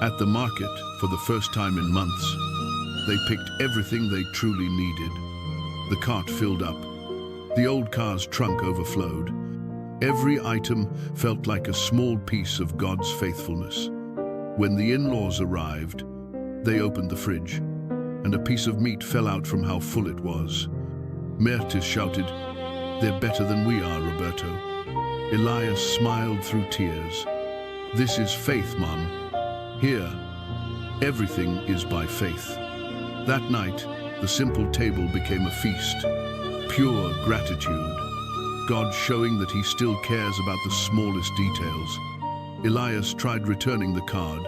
At the market, for the first time in months, they picked everything they truly needed. The cart filled up. The old car's trunk overflowed. Every item felt like a small piece of God's faithfulness. When the in-laws arrived, they opened the fridge, and a piece of meat fell out from how full it was. Mertis shouted, "They're better than we are, Roberto." Elias smiled through tears. "This is faith, Mum. Here, everything is by faith." That night, the simple table became a feast. Pure gratitude. God showing that he still cares about the smallest details. Elias tried returning the card,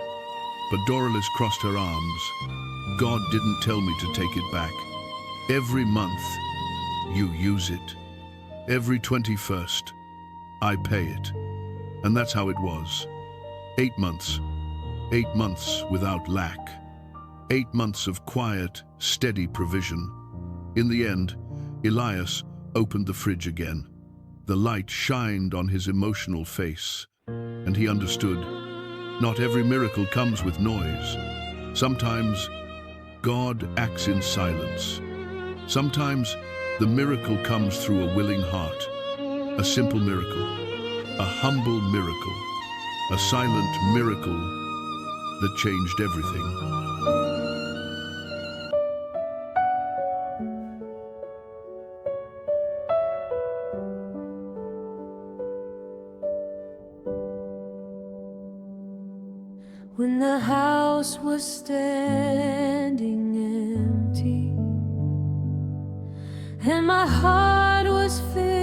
but Doralice crossed her arms. "God didn't tell me to take it back. Every month, you use it. Every 21st, I pay it." And that's how it was. 8 months. 8 months without lack. 8 months of quiet, steady provision. In the end, Elias opened the fridge again. The light shined on his emotional face, and he understood. Not every miracle comes with noise. Sometimes God acts in silence. Sometimes the miracle comes through a willing heart. A simple miracle, a humble miracle, a silent miracle that changed everything. When the house was standing empty and my heart was filled